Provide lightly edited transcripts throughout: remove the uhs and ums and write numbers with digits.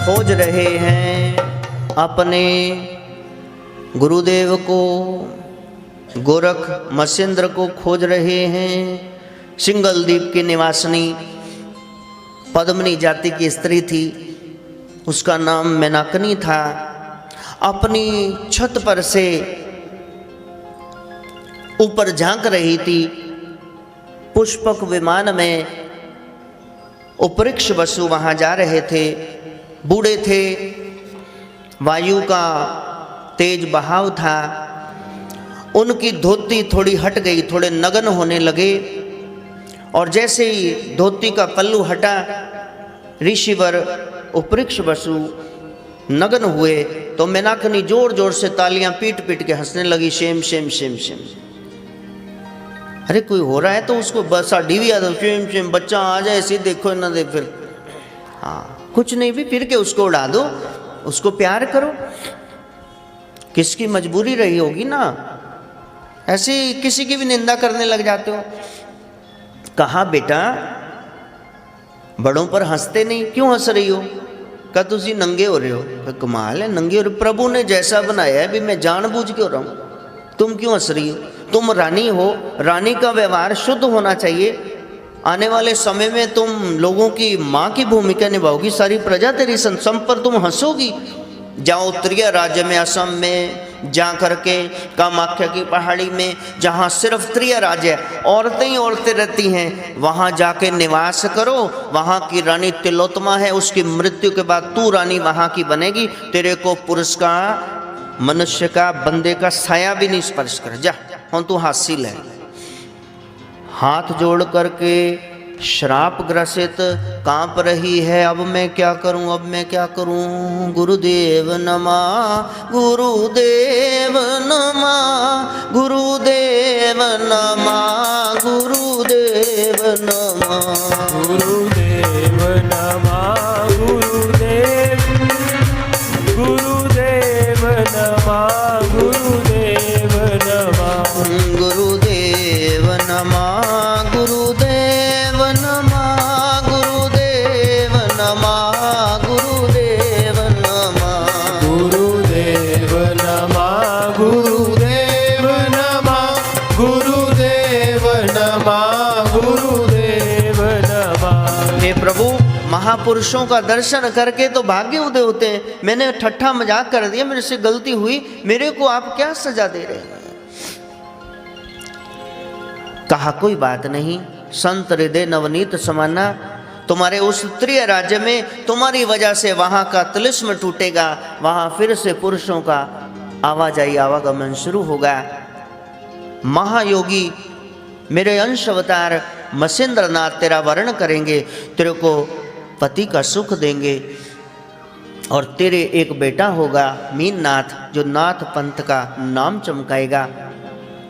खोज रहे हैं अपने गुरुदेव को, गोरख मत्स्येंद्र को खोज रहे हैं। सिंगल द्वीप की निवासिनी पद्मिनी जाति की स्त्री थी, उसका नाम मेनाकनी था। अपनी छत पर से ऊपर झांक रही थी। पुष्पक विमान में उपरिक्ष वसु वहां जा रहे थे। बूढ़े थे, वायु का तेज बहाव था। उनकी धोती थोड़ी हट गई, थोड़े नग्न होने लगे। और जैसे ही धोती का पल्लू हटा, ऋषिवर उपरिक्ष वसु नग्न हुए तो मेनाकनी जोर जोर से तालियां पीट पीट के हंसने लगी। Shem Shem Shem Shem. अरे कोई हो रहा है तो उसको बसा डीविया दो, शेम शेम, बच्चा आ जाए ऐसे देखो ना दे। फिर हाँ, कुछ नहीं भी फिर के उसको उड़ा दो, उसको प्यार करो। किसकी मजबूरी रही होगी ना, ऐसे किसी की भी निंदा करने लग जाते हो। कहा बेटा बड़ों पर हंसते नहीं, क्यों हंस रही हो? कहा तुसी नंगे हो रहे हो। कमाल है, नंगे हो रहे, प्रभु ने जैसा बनाया है भी मैं जानबूझ के हो रहा हूं, तुम क्यों हंस रही हो? तुम रानी हो, रानी का व्यवहार शुद्ध होना चाहिए। आने वाले समय में तुम लोगों की माँ की भूमिका निभाओगी, सारी प्रजा तेरी संसम पर तुम हंसोगी। जाओ उत्तरीय राज्य में, असम में जा करके कामाख्या की पहाड़ी में, जहाँ सिर्फ त्रिय राज्य औरतें ही औरतें रहती हैं, वहाँ जाके निवास करो। वहाँ की रानी तिलोत्तमा है, उसकी मृत्यु के बाद तू रानी वहाँ की बनेगी। तेरे को पुरुष का, मनुष्य का, बंदे का साया भी नहीं स्पर्श कर। जा हम तू हासिल है। हाथ जोड़ करके श्राप ग्रसित कांप रही है। अब मैं क्या करूं, अब मैं क्या करूं? गुरुदेव नमः, गुरुदेव नमः, गुरुदेव नमः, गुरुदेव नमः, गुरुदेव नमः, गुरुदेव, गुरुदेव नमः, गुरुदेव नमः, गुरुदेव नमः, गुरुदेव नमः, गुरुदेव नमः, गुरुदेव नमः, गुरुदेव नमः, गुरुदेव नमः, गुरुदेव नमः, गुरुदेव नमः। हे प्रभु, महापुरुषों का दर्शन करके तो भाग्य उदय होते हैं। मैंने ठट्ठा मजाक कर दिया, मेरे से गलती हुई, मेरे को आप क्या सजा दे रहे हैं? कहा कोई बात नहीं, संत हृदय नवनीत समाना। तुम्हारे उस त्रिय राज्य में तुम्हारी वजह से वहां का तिलिस्म टूटेगा, वहां फिर से पुरुषों का आवाजाही आवागमन शुरू होगा। महायोगी मेरे अंश अवतार मत्स्येंद्र नाथ तेरा वर्ण करेंगे, तेरे को पति का सुख देंगे। और तेरे एक बेटा होगा मीन नाथ, जो नाथ पंथ का नाम चमकाएगा।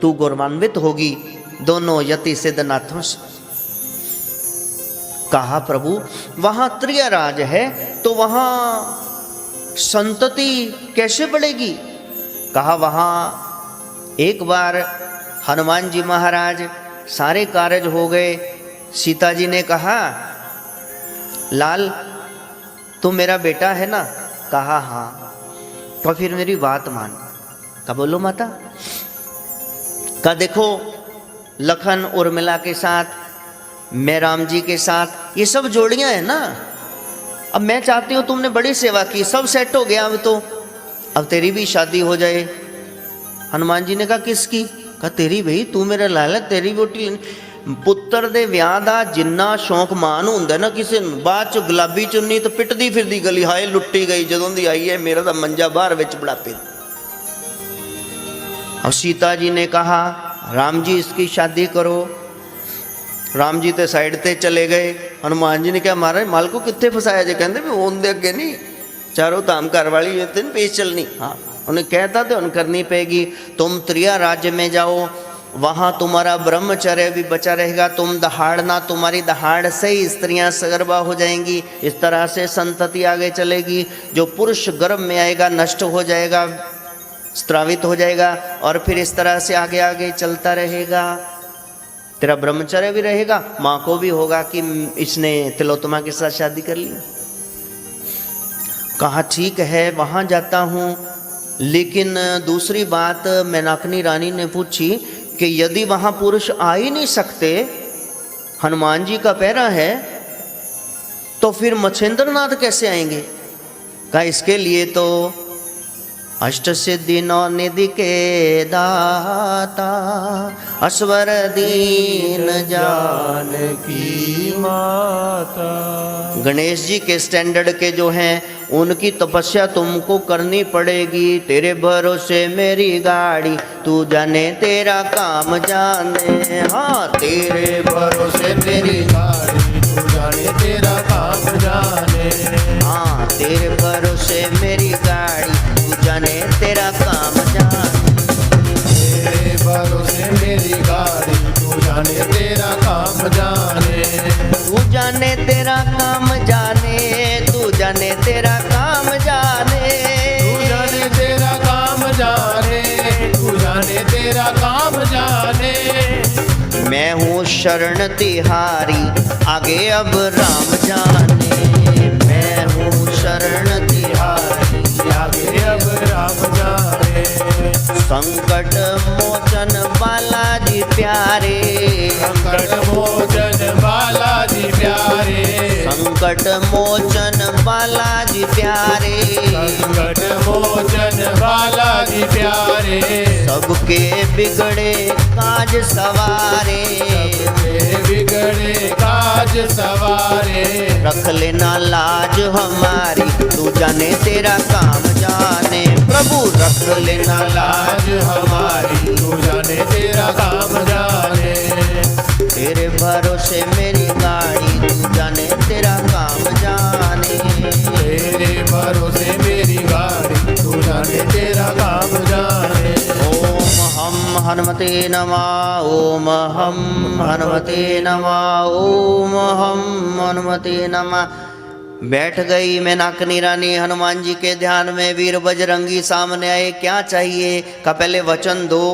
तू गौरवान्वित होगी दोनों यति सिद्ध नाथों से। कहा प्रभु वहां त्रिय राज है तो वहां संतति कैसे बढ़ेगी? कहा वहां एक बार हनुमान जी महाराज सारे कार्य हो गए। सीता जी ने कहा लाल तू मेरा बेटा है ना? कहा हाँ। तो फिर मेरी बात मान। कहा बोलो माता। कहा देखो लखन उर्मिला के साथ, मैं राम जी के साथ, ये सब जोड़ियां हैं ना। अब मैं चाहती हूँ, तुमने बड़ी सेवा की, सब सेट हो गया, अब तेरी भी शादी हो जाए। हनुमान जी ने कहा किसकी? कहा तेरी भाई, तू मेरा लाल है, तेरी वोटी। पुत्र दे विआह दा जिन्ना शौक मान हुंदा ना किसी नूं, बाद च गुलाबी चुन्नी तो पिटदी फिरदी गली, हाय लुट्टी गई जदों दी आई है, मेरा तो मंजा बाहर विच बुढ़ापे। अब सीता जी ने कहा राम जी इसकी शादी करो। राम जी तो साइड ते चले गए। हनुमान जी ने कहा महाराज माल को कितने फसाया जे? कहते भी ओंदे अगे नहीं, चारों धाम घर वाली तेन पेश चलनी। हाँ उन्हें कहता तो उन करनी पेगी। तुम त्रिया राज्य में जाओ, वहाँ तुम्हारा ब्रह्मचर्य भी बचा रहेगा। तुम दहाड़ना, तुम्हारी दहाड़ से ही स्त्रियाँ सगर्भा हो जाएंगी। इस तरह से संतति आगे चलेगी। जो पुरुष गर्भ में आएगा नष्ट हो जाएगा, स्त्रावित हो जाएगा, और फिर इस तरह से आगे आगे चलता रहेगा। तेरा ब्रह्मचर्य भी रहेगा, माँ को भी होगा कि इसने तिलोत्तमा के साथ शादी कर ली। कहा ठीक है वहाँ जाता हूँ, लेकिन दूसरी बात मैनाकनी रानी ने पूछी कि यदि वहाँ पुरुष आ ही नहीं सकते, हनुमान जी का पैरा है, तो फिर मच्छेंद्रनाथ कैसे आएंगे? कहा इसके लिए तो अष्ट सिद्धि नौ निधि के दाता असवर दीन जानकी माता। गणेश जी के स्टैंडर्ड के जो हैं उनकी तपस्या तुमको करनी पड़ेगी। तेरे भरोसे मेरी गाड़ी, तू जाने तेरा काम जाने। हाँ तेरे भरोसे मेरी गाड़ी, तू जाने तेरा काम जाने। हाँ तेरे भरोसे मेरी गाड़ी, तू जाने तेरा काम जाने। तेरे भरोसे मेरी गाड़ी, तू जाने तेरा काम जाने। तू जाने तेरा काम जाने, तू जाने तेरा काम जाने। तू जाने तेरा काम जाने, तू जाने तेरा काम जाने। मैं हूँ शरण तिहारी, आगे अब राम जाने। मैं हूँ शरण तिहारी, आगे अब राम जाने। संकट मोचन बालाजी प्यारे। संकट मोचन बालाजी प्यारे। संकट मोचन बालाजी प्यारे। संकट मोचन बालाजी प्यारे। सबके बिगड़े काज सवारे। सबके बिगड़े काज सवारे। रख लेना लाज हमारी, तू जाने तेरा काम जाने। प्रभु रख लेना लाज हमारी, तू जाने तेरा काम जाने। तेरे भरोसे मेरी गाड़ी, तू जाने तेरा काम जाने। तेरे भरोसे मेरी गाड़ी, तू जाने तेरा काम जाने। ओम हम हनुमते नमः, ओम हम हनुमते नमः, ओम हम हनुमते नमः। बैठ गई मैनाकनी रानी हनुमान जी के ध्यान में। वीर बजरंगी सामने आए, क्या चाहिए? का पहले वचन दो।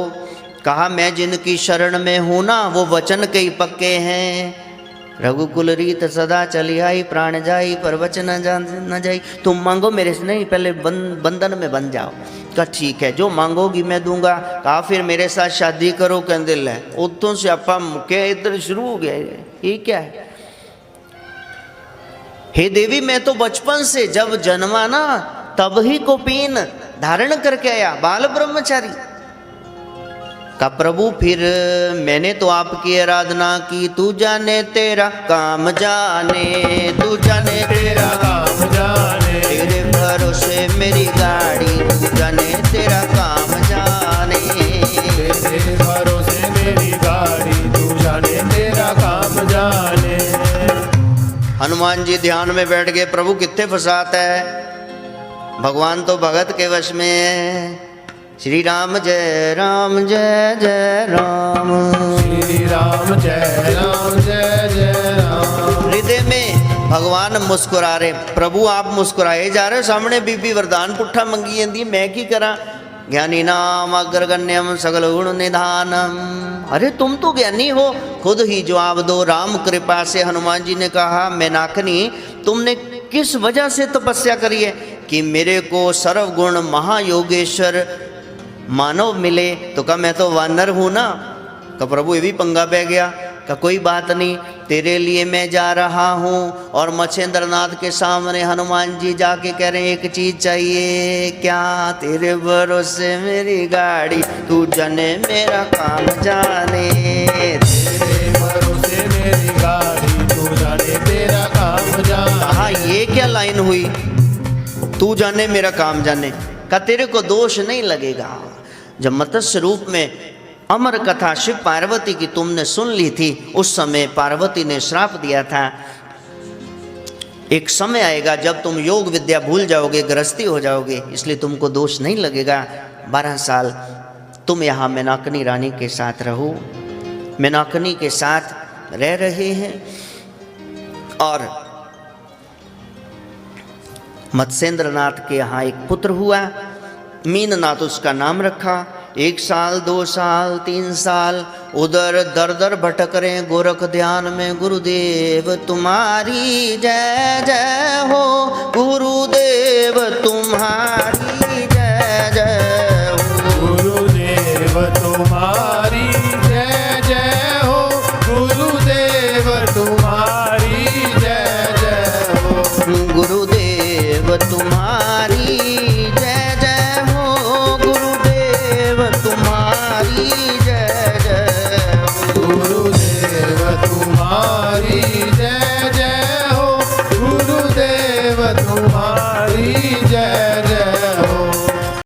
कहा मैं जिनकी शरण में हूँ ना, वो वचन के ही पक्के हैं। रघुकुल रीत सदा चली आई, प्राण जाई पर वचन न जाई। तुम मांगो मेरे से नहीं, पहले बंधन में बन जाओ। कहा ठीक है, जो मांगोगी मैं दूंगा। कहा फिर मेरे साथ शादी करो। कहते ले उतों से आपा मुके इधर शुरू हो गया, ये क्या है? हे देवी मैं तो बचपन से जब जन्मा ना तब ही को पीन धारण करके आया, बाल ब्रह्मचारी। का प्रभु फिर मैंने तो आपकी आराधना की, तू जाने तेरा काम जाने। तू जाने तेरा काम जाने। तेरे भरोसे मेरी गाड़ी, तू जाने तेरा काम जाने। तेरे भरोसे मेरी गाड़ी, तू जाने तेरा काम जाने। हनुमान जी ध्यान में बैठ गए। प्रभु कितने फसाता है, भगवान तो भगत के वश में है। श्री राम जय राम जय जय राम। श्री राम जय राम जय जय राम। हृदय में भगवान मुस्कुरा रहे। प्रभु आप मुस्कुराए जा रहे, सामने बीबी वरदान पुट्ठा मंगी जाती, मैं की करा? ज्ञानी नाम अग्रगण्यम सकल गुण निधानम। अरे तुम तो ज्ञानी हो, खुद ही जवाब दो। राम कृपा से हनुमान जी ने कहा मैनाकनी तुमने किस वजह से तपस्या करी है कि मेरे को सर्वगुण महायोगेश्वर मानव मिले? तो कहा मैं तो वानर हूँ ना। का प्रभु ये भी पंगा पै गया। का कोई बात नहीं, तेरे लिए मैं जा रहा हूँ। और मच्छेंद्रनाथ के सामने हनुमान जी जाके कह रहे हैं एक चीज चाहिए। क्या? तेरे भरोसे मेरी गाड़ी, तू जाने मेरा काम जाने। तेरे भरोसे मेरी गाड़ी, तू जाने तेरा काम जाने। हाँ ये क्या लाइन हुई, तू जाने मेरा काम जाने? का तेरे को दोष नहीं लगेगा। जब मत्स्य रूप में अमर कथा शिव पार्वती की तुमने सुन ली थी, उस समय पार्वती ने श्राप दिया था एक समय आएगा जब तुम योग विद्या भूल जाओगे, गृहस्थी हो जाओगे, इसलिए तुमको दोष नहीं लगेगा। 12 साल तुम यहाँ मैनाकनी रानी के साथ रहो। मैनाकनी के साथ रह रहे हैं और मत्स्येंद्रनाथ के यहाँ एक पुत्र हुआ, मीननाथ उसका नाम रखा। 1 साल 2 साल 3 साल उधर दर दर भटक रहे गोरख ध्यान में। गुरुदेव तुम्हारी जय जय हो, गुरुदेव तुम्हारी जय जय हो। गुरुदेव तुम्हारी जय जय हो, गुरुदेव तुम्हारी जय जय हो। गुरुदेव तुम्हारी